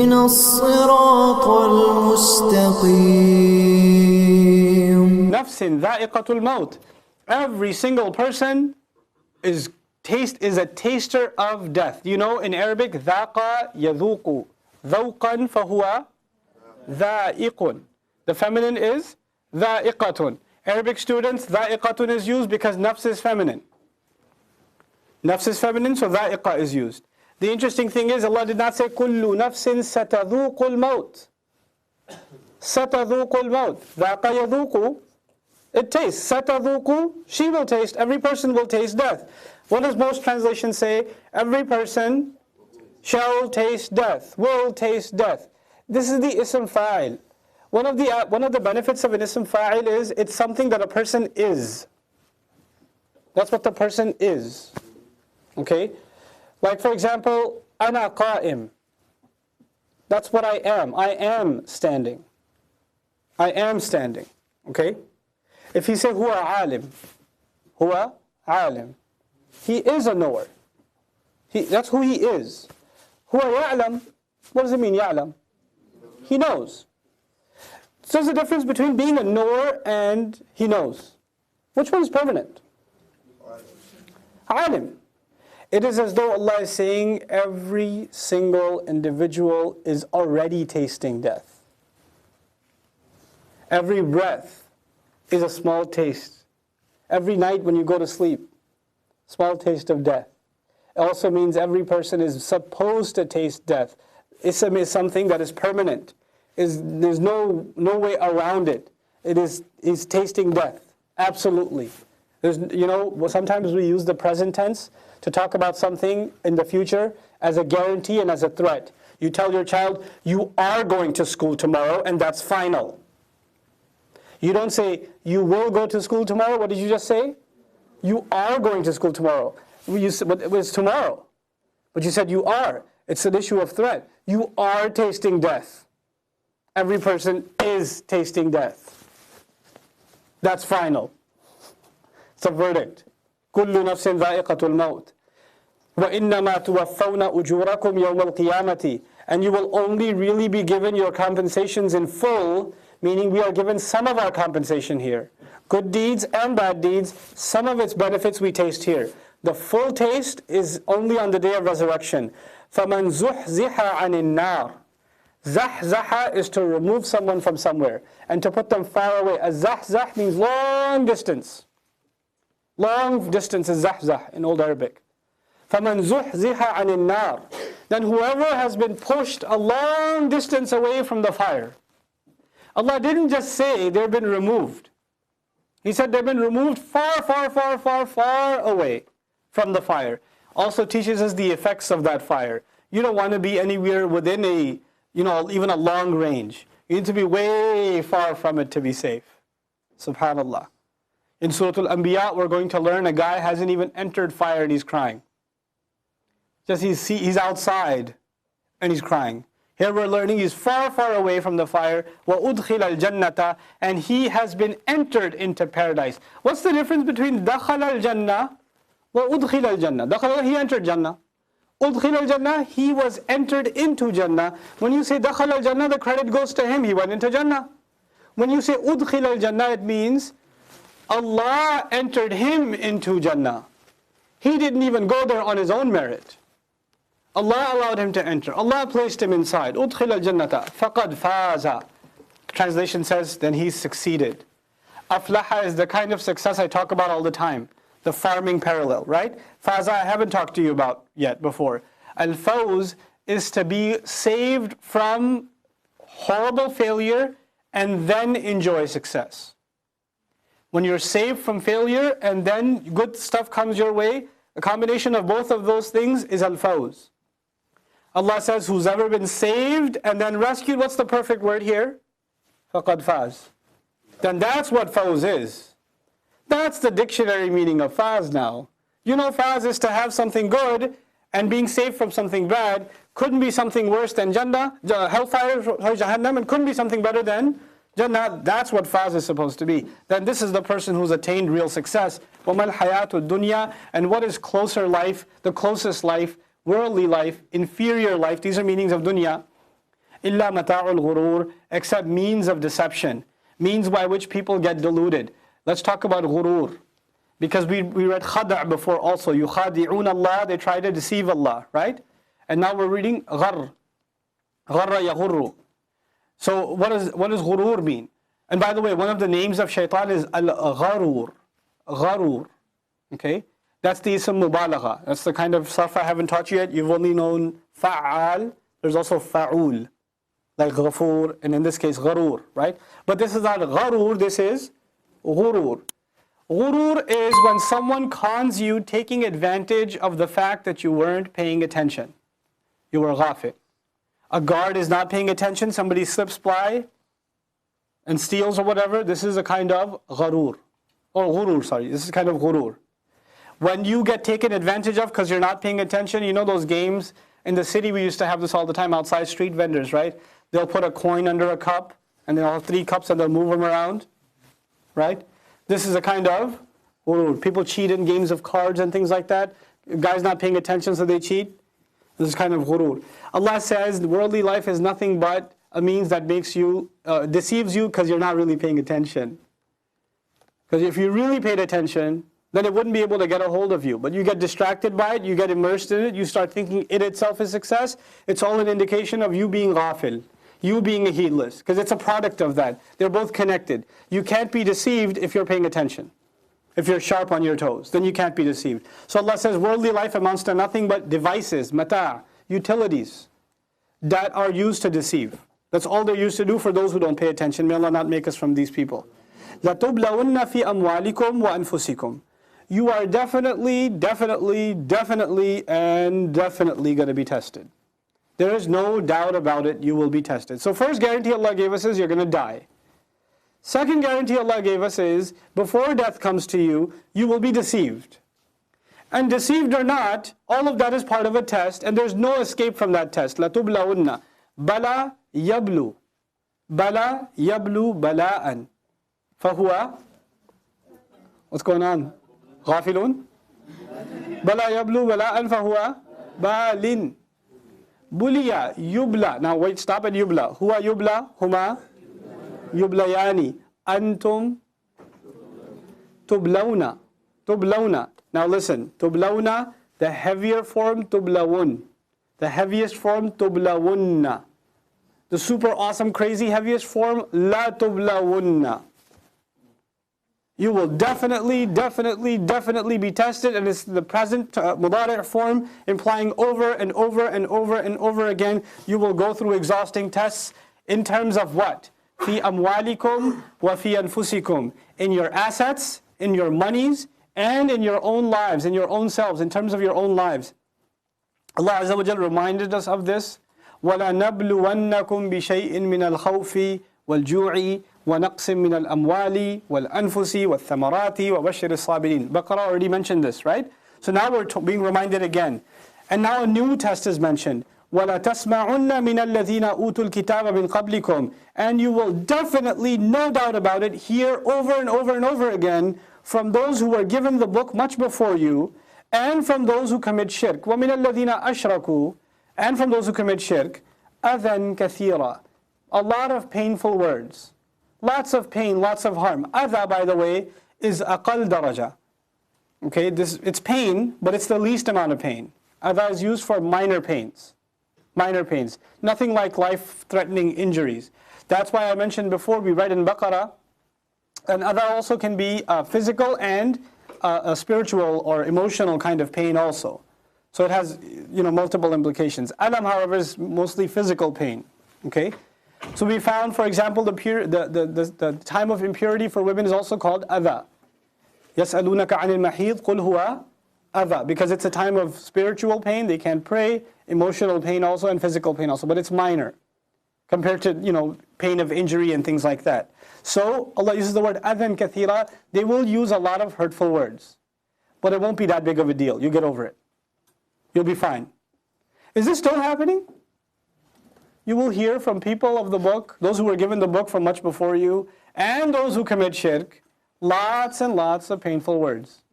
اهدنا الصراط المستقيم. نفس ذائقة الموت. Every single person is a taster of death. You know, in Arabic, ذاق يذوق ذوقا فهو ذائق. The feminine is ذائقة. Arabic students, ذائقة is used because nafs is feminine. Nafs is feminine, so ذائقة is used. The interesting thing is, Allah did not say كل نفس ستذوق الموت. ستذوق الموت. ذاق يذوق. It tastes. Satadhuku, she will taste. Every person will taste death. What does most translations say? Every person shall taste death, will taste death. This is the ism fa'il. One of the benefits of an ism fa'il is it's something that a person is. That's what the person is. Okay? Like for example, ana qa'im. That's what I am. I am standing. I am standing. Okay? If he say huwa alim, huwa alim, he is a knower. That's who he is. Huwa ya'lam, what does it mean, ya'lam? He knows. So there's a difference between being a knower and he knows. Which one is permanent? Alim. It is as though Allah is saying every single individual is already tasting death. Every breath is a small taste. Every night when you go to sleep, small taste of death. It also means every person is supposed to taste death. Ism is something that is permanent. There's no way around it. Is tasting death. Absolutely. Sometimes we use the present tense to talk about something in the future as a guarantee and as a threat. You tell your child, you are going to school tomorrow, and that's final. You don't say, you will go to school tomorrow. What did you just say? You are going to school tomorrow. But it was tomorrow. But you said you are. It's an issue of threat. You are tasting death. Every person is tasting death. That's final. It's a verdict. كُلُّ نَفْسٍ ذَائِقَةُ الْمَوْتِ وَإِنَّمَا تُوَفَّوْنَ أُجُورَكُمْ يَوْمَ الْقِيَامَةِ. And you will only really be given your compensations in full, meaning we are given some of our compensation here. Good deeds and bad deeds, some of its benefits we taste here. The full taste is only on the day of resurrection. فَمَنْ زُحْزِحَ عَنِ النَّارِ. Zahzaha is to remove someone from somewhere and to put them far away. Az-zahzah means long distance. Long distance is zahzah in Old Arabic. فَمَنْ زُحْزِحَ عَنِ النَّارِ. Then whoever has been pushed a long distance away from the fire. Allah didn't just say they've been removed. He said they've been removed far, far, far, far, far away from the fire. Also teaches us the effects of that fire. You don't want to be anywhere within even a long range. You need to be way far from it to be safe. Subhanallah. In Surah Al Anbiya, we're going to learn a guy hasn't even entered fire and he's crying. Just he's outside and he's crying. Here we're learning he's far, far away from the fire. وَأُدْخِلَ الْجَنَّةَ. And he has been entered into paradise. What's the difference between دَخَلَ الْجَنَّةِ وَأُدْخِلَ الْجَنَّةِ? دَخَلَ, he entered Jannah. أُدْخِلَ الْجَنَّةِ, he was entered into Jannah. When you say دَخَلَ الْجَنَّةِ, the credit goes to him, he went into Jannah. When you say أُدْخِلَ الْجَنَّةِ, it means Allah entered him into Jannah. He didn't even go there on his own merit. Allah allowed him to enter. Allah placed him inside. أُدْخِلَ الْجَنَّةَ فَقَدْ فَازَ. Translation says, then he succeeded. Aflaha is the kind of success I talk about all the time. The farming parallel, right? Faza I haven't talked to you about yet before. Al-Fawz is to be saved from horrible failure and then enjoy success. When you're saved from failure and then good stuff comes your way, a combination of both of those things is Al-Fawz. Allah says, who's ever been saved and then rescued, what's the perfect word here? فَقَدْ فَاز. Then that's what Fawz is. That's the dictionary meaning of Faz now. You know, Faz is to have something good, and being saved from something bad couldn't be something worse than Jannah, hellfire, Jahannam, and couldn't be something better than Jannah. That's what Faz is supposed to be. Then this is the person who's attained real success. وَمَا الْحَيَاةُ الدُّنْيَا. And what is closer life, the closest life, worldly life, inferior life, these are meanings of dunya. إِلَّا مَتَاعُ الْغُرُورِ, except means of deception, means by which people get deluded. Let's talk about ghurur. Because we read khada' before also. يُخَادِعُونَ Allah, they try to deceive Allah, right? And now we're reading غَرْ. غَرَّ يَغُرُّ. So what does ghurur mean? And by the way, one of the names of shaitan is al-gharur. Gharur. Okay? That's the ism mubalagha. That's the kind of sarf I haven't taught you yet. You've only known fa'al. There's also fa'ul. Like ghafur, and in this case, gharur, right? But this is not gharur, this is ghurur. Ghurur is when someone cons you taking advantage of the fact that you weren't paying attention. You were ghafil. A guard is not paying attention, somebody slips by and steals or whatever. This is a kind of gharur. Or ghurur, sorry. This is kind of ghurur. When you get taken advantage of because you're not paying attention, you know those games in the city, we used to have this all the time outside, street vendors, right? They'll put a coin under a cup and they'll have 3 cups and they'll move them around, right? This is a kind of ghurur. People cheat in games of cards and things like that. Guys not paying attention, so they cheat. This is kind of ghurur. Allah says worldly life is nothing but a means that makes you, deceives you because you're not really paying attention. Because if you really paid attention, then it wouldn't be able to get a hold of you. But you get distracted by it, you get immersed in it, you start thinking it itself is success. It's all an indication of you being ghafil, you being a heedless, because it's a product of that. They're both connected. You can't be deceived if you're paying attention. If you're sharp on your toes, then you can't be deceived. So Allah says worldly life amounts to nothing but devices, mata', utilities, that are used to deceive. That's all they're used to do for those who don't pay attention. May Allah not make us from these people. لَتُبْلَوُنَّ فِي أَمْوَالِكُمْ وَأَنفُسِكُمْ. You are definitely going to be tested. There is no doubt about it, you will be tested. So first guarantee Allah gave us is you're going to die. Second guarantee Allah gave us is before death comes to you, you will be deceived. And deceived or not, all of that is part of a test and there's no escape from that test. لَتُبْلَوُنَّ بَلَا يَبْلُو بَلَا يَبْلُو بَلَاءً فَهُوَ. What's going on? غافلون بلا يبلو بلاء فهو بال بليا يبلى. Now wait, stop at يبلى. هو يبلى هما يبليان أنتم تبلون تبلون. Now listen, تبلون, the heavier form تبلون, the heaviest form تبلون, the super awesome crazy heaviest form لا تبلون. You will definitely be tested, and it's the present mudari' form implying over and over and over and over again. You will go through exhausting tests in terms of what? في أموالكم وفي أنفسكم. In your assets, in your monies, and in your own lives, in your own selves, in terms of your own lives. Allah Azza wa Jal reminded us of this. وَلَنَبْلُوَنَّكُمْ بِشَيْءٍ مِّنَ الْخَوْفِ وَالْجُوعِ وَنَقْصٍ مِّنَ الْأَمْوَالِ وَالْأَنفُسِ وَالثَّمَرَاتِ وَبَشِّرِ الصَّابِرِينَ. Baqarah already mentioned this, right? So now we're being reminded again. And now a new test is mentioned. وَلَتَسْمَعُنَّ مِنَ الَّذِينَ أُوتُوا الْكِتَابَ مِنْ قَبْلِكُمْ. And you will definitely, no doubt about it, hear over and over and over again from those who were given the book much before you, and from those who commit shirk. وَمِنَ الَّذِينَ أَشْرَكُوا. And from those who commit shirk. أَذًى كَثِيرًا. A lot of painful words. Lots of pain, lots of harm. Adha, by the way, is aqal daraja. Okay, it's pain, but it's the least amount of pain. Adha is used for minor pains. Minor pains. Nothing like life-threatening injuries. That's why I mentioned before, we read in Baqarah, and adha also can be physical and a spiritual or emotional kind of pain also. So it has, multiple implications. Alam, however, is mostly physical pain. Okay? So we found, for example, the time of impurity for women is also called adha. يَسْأَلُونَكَ عَنِ الْمَحِيضِ قُلْ هُوَ adha. Because it's a time of spiritual pain, they can't pray, emotional pain also, and physical pain also. But it's minor compared to, pain of injury and things like that. So Allah uses the word adhan kathira. They will use a lot of hurtful words. But it won't be that big of a deal. You get over it. You'll be fine. Is this still happening? You will hear from people of the book, those who were given the book from much before you, and those who commit shirk, lots and lots of painful words.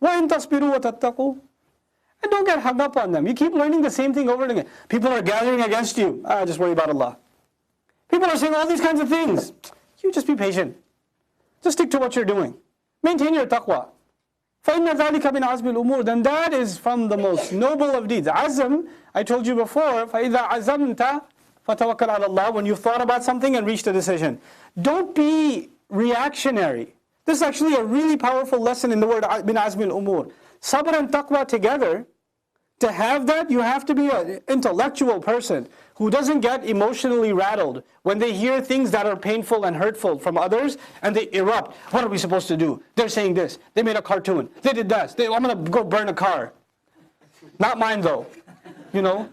وَإِن تَصْبِرُوا وَتَتَّقُوا. And don't get hung up on them. You keep learning the same thing over and again. People are gathering against you. Just worry about Allah. People are saying all these kinds of things. You just be patient. Just stick to what you're doing. Maintain your taqwa. فَإِنَّ ذَلِكَ مِنْ عَزْمِ الْأُمُورِ. Then that is from the most noble of deeds. Azm, I told you before, فَإِذَا عَزَمْتَ فَتَوَكَّلْ عَلَى اللَّهِ. When you've thought about something and reached a decision. Don't be reactionary. This is actually a really powerful lesson in the word مِنْ عَزْمِ الْأُمُورِ. Sabr and taqwa together, to have that, you have to be an intellectual person who doesn't get emotionally rattled when they hear things that are painful and hurtful from others and they erupt. What are we supposed to do? They're saying this. They made a cartoon. They did that. I'm going to go burn a car. Not mine though. I'm going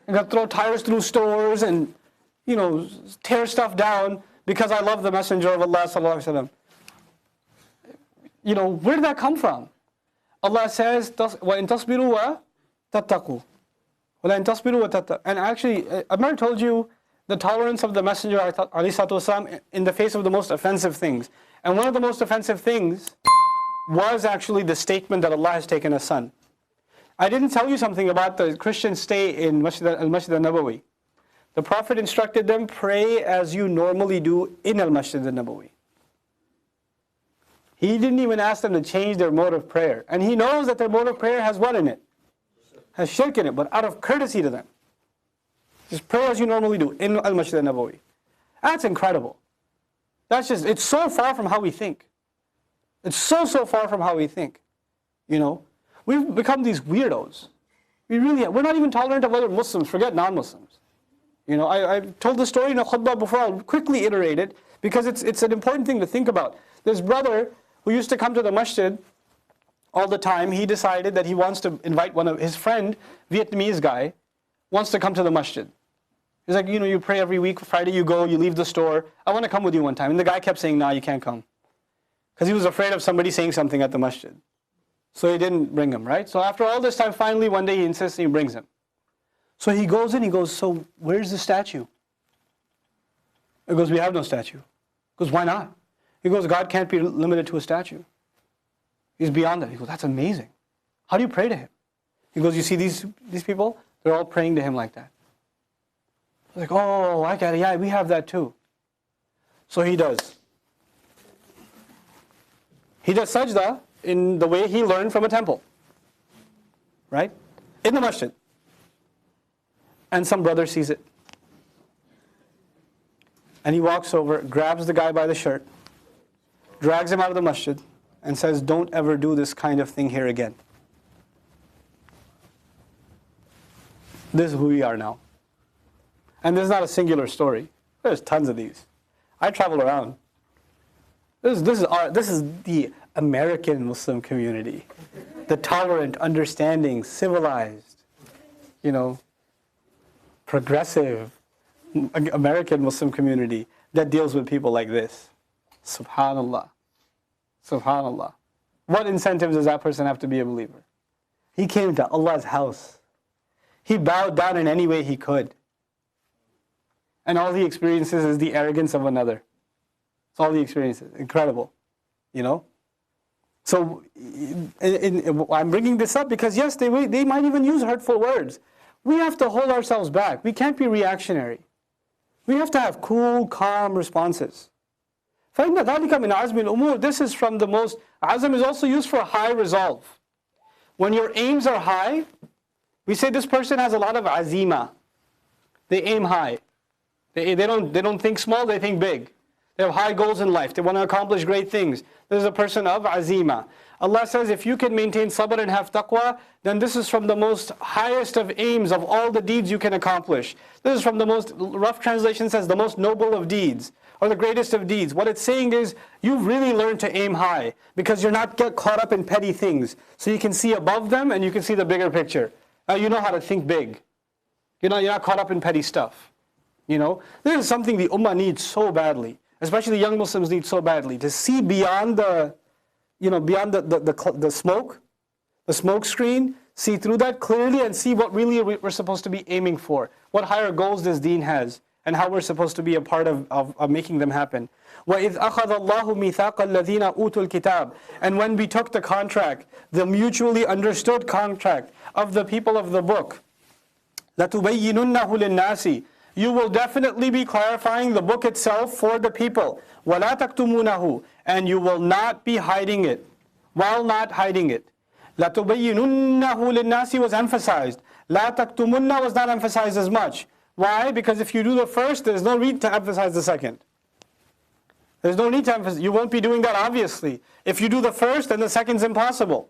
to throw tires through stores and, tear stuff down because I love the Messenger of Allah sallallahu alaihi wasallam. Where did that come from? Allah says, وَإِن تَصْبِرُوا وَتَتَّقُوا وَلَإِن تَصْبِرُوا وَتَتَّقُوا. And actually, I've told you the tolerance of the Messenger ﷺ in the face of the most offensive things. And one of the most offensive things was actually the statement that Allah has taken a son. I didn't tell you something about the Christian stay in Al-Masjid al-Nabawi. The Prophet instructed them, pray as you normally do in Al-Masjid al-Nabawi. He didn't even ask them to change their mode of prayer. And he knows that their mode of prayer has what in it? Has shirk in it, but out of courtesy to them. Just pray as you normally do in Al-Masjid al-Nabawi. That's incredible. It's so far from how we think. It's so far from how we think. We've become these weirdos. We're not even tolerant of other Muslims, forget non-Muslims. I've told the story in a khutbah before, I'll quickly iterate it, because it's an important thing to think about. This brother who used to come to the masjid all the time, he decided that he wants to invite one of his friend, Vietnamese guy, wants to come to the masjid. He's like, you pray every week, Friday you go, you leave the store, I want to come with you one time. And the guy kept saying, nah, you can't come. Because he was afraid of somebody saying something at the masjid. So he didn't bring him, right? So after all this time, finally one day he insists and he brings him. So he goes in, he goes, so where's the statue? He goes, we have no statue. He goes, why not? He goes, God can't be limited to a statue. He's beyond that. He goes, that's amazing. How do you pray to him? He goes, you see these people? They're all praying to him like that. I was like, oh, I get it. Yeah, we have that too. So he does. He does sajda in the way he learned from a temple. Right? In the masjid. And some brother sees it. And he walks over, grabs the guy by the shirt, drags him out of the masjid, and says, don't ever do this kind of thing here again. This is who we are now. And this is not a singular story. There's tons of these. I travel around. This is the American Muslim community. The tolerant, understanding, civilized, progressive American Muslim community that deals with people like this. Subhanallah. Subhanallah. What incentives does that person have to be a believer? He came to Allah's house. He bowed down in any way he could. And all he experiences is the arrogance of another. That's all he experiences. Incredible. So I'm bringing this up because yes, they might even use hurtful words. We have to hold ourselves back. We can't be reactionary. We have to have cool, calm responses. فَإِنَّ ذَلِكَ مِنْ عَزْمِ الْأُمُورِ. This is from the most, azm is also used for high resolve. When your aims are high, we say this person has a lot of azima. They aim high. They don't think small, they think big. They have high goals in life. They want to accomplish great things. This is a person of azima. Allah says if you can maintain sabr and have taqwa, then this is from the most highest of aims of all the deeds you can accomplish. This is from the most, rough translation says, the most noble of deeds, or the greatest of deeds. What it's saying is, you've really learned to aim high, because you're not get caught up in petty things. So you can see above them, and you can see the bigger picture. You know how to think big. You're not caught up in petty stuff. This is something the ummah needs so badly, especially young Muslims need so badly, to see beyond the smoke screen, see through that clearly and see what really we're supposed to be aiming for. What higher goals this deen has and how we're supposed to be a part of making them happen. وَإِذْ أَخَذَ اللَّهُ مِيثَاقَ الَّذِينَ أُوتُوا الْكِتَابَ. And when we took the contract, the mutually understood contract of the people of the book, لَتُبَيِّنُنَّهُ لِلنَّاسِ. You will definitely be clarifying the book itself for the people. وَلَا تَكْتُمُونَهُ. And you will not be hiding it, while not hiding it. لَتُبَيِّنُنَّهُ لِلنَّاسِ was emphasized. لَا تَكْتُمُنَّ was not emphasized as much. Why? Because if you do the first, there's no need to emphasize the second. There's no need to emphasize. You won't be doing that, obviously. If you do the first, then the second's impossible.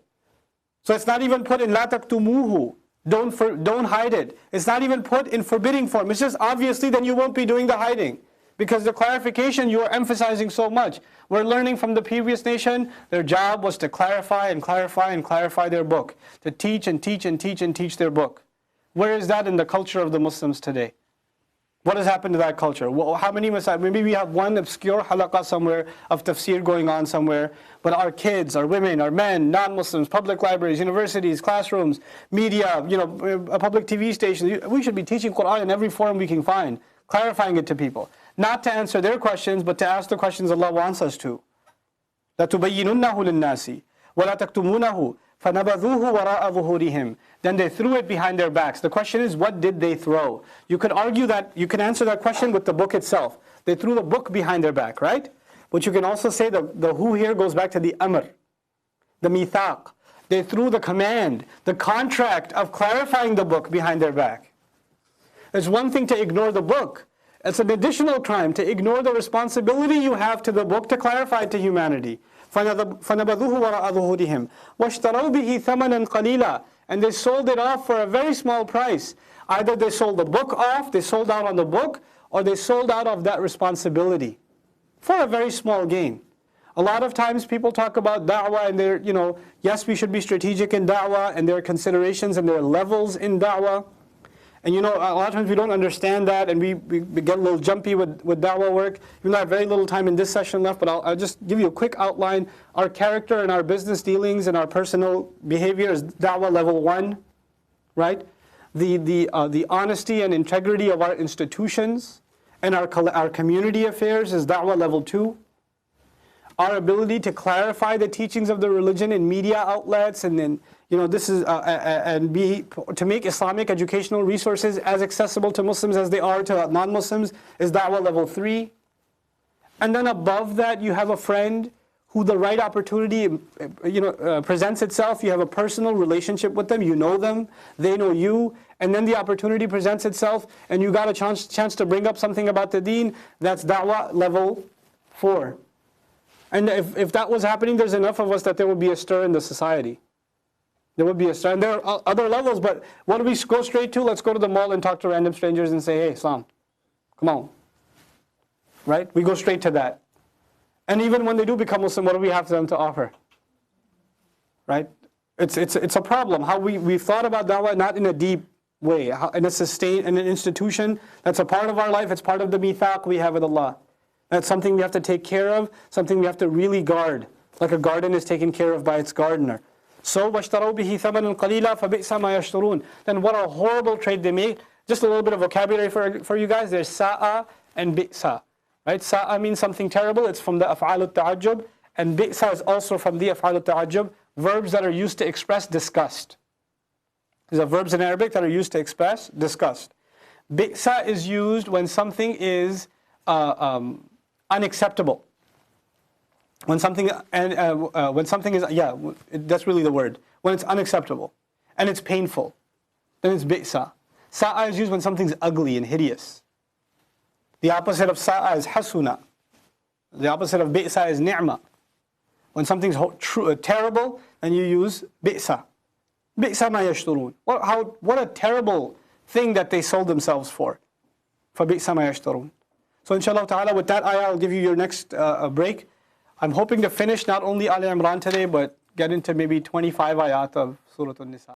So it's not even put in لَا تَكْتُمُوهُ. Don't hide it. It's not even put in forbidding form. It's just obviously then you won't be doing the hiding. Because the clarification you are emphasizing so much. We're learning from the previous nation, their job was to clarify and clarify and clarify their book. To teach and teach and teach and teach their book. Where is that in the culture of the Muslims today? What has happened to that culture? Well, how many maybe we have one obscure halaqah somewhere of tafsir going on somewhere, but our kids, our women, our men, non-Muslims, public libraries, universities, classrooms, media, public TV stations, we should be teaching Quran in every form we can find, clarifying it to people. Not to answer their questions, but to ask the questions Allah wants us to. لَتُبَيِّنُنَّهُ لِلنَّاسِ وَلَا تَكْتُمُونَهُ فَنَبَذُوهُ وَرَاءَ ظُهُورِهِمْ. Then they threw it behind their backs. The question is, what did they throw? You could argue that, you can answer that question with the book itself. They threw the book behind their back, right? But you can also say the who here goes back to the amr, the mithaq. They threw the command, the contract of clarifying the book behind their back. It's one thing to ignore the book. It's an additional crime to ignore the responsibility you have to the book to clarify it to humanity. فَنَبَذُوهُ وَرَاءَ ظُهُورِهِمْ وَاشْتَرَوْا بِهِ ثَمَنًا قَلِيلًا. And they sold it off for a very small price. Either they sold the book off, they sold out on the book, or they sold out of that responsibility for a very small gain. A lot of times people talk about da'wah and they're, yes, we should be strategic in da'wah and there are considerations and there are levels in da'wah. And a lot of times we don't understand that and we get a little jumpy with da'wah work. Even though I have very little time in this session left, but I'll just give you a quick outline. Our character and our business dealings and our personal behavior is da'wah level 1, right? The honesty and integrity of our institutions and our community affairs is da'wah level 2. Our ability to clarify the teachings of the religion in media outlets and then this is to make Islamic educational resources as accessible to Muslims as they are to non-Muslims is da'wah level 3. And then above that you have a friend who the right opportunity presents itself. You have a personal relationship with them, you know them, they know you, and then the opportunity presents itself and you got a chance to bring up something about the deen. That's da'wah level 4. And if that was happening, there's enough of us that there would be a stir in the society. There would be a stir. And there are other levels, but what do we go straight to? Let's go to the mall and talk to random strangers and say, hey, Islam, come on. Right? We go straight to that. And even when they do become Muslim, what do we have for them to offer? Right? It's a problem. How we've thought about da'wah not in a deep way. In an institution that's a part of our life, it's part of the mithaq we have with Allah. That's something we have to take care of, something we have to really guard, like a garden is taken care of by its gardener. So, وَاشْتَرَوْا بِهِ ثَمَنًا قَلِيلًا فَبِئْسَ مَا يَشْتَرُونَ. Then what a horrible trade they make. Just a little bit of vocabulary for you guys. There's sa'a and bi'sa. Right? Sa'a means something terrible. It's from the af'al al-ta'ajjub. And bi'sa is also from the af'al al-ta'ajjub. Verbs that are used to express disgust. These are verbs in Arabic that are used to express disgust. Bi'sa is used when something is unacceptable. When something is, that's really the word. When it's unacceptable and it's painful, then it's bi'sa. Sa'a is used when something's ugly and hideous. The opposite of sa'a is hasuna. The opposite of bi'sa is ni'ma. When something's terrible, then you use bi'sa. Bi'sa ma yashturun. What a terrible thing that they sold themselves for. فَبِئْسَ مَا يَشْتَرُونَ. So inshallah ta'ala, with that ayah, I'll give you your next break. I'm hoping to finish not only Ali Imran today, but get into maybe 25 ayat of Surah An-Nisa.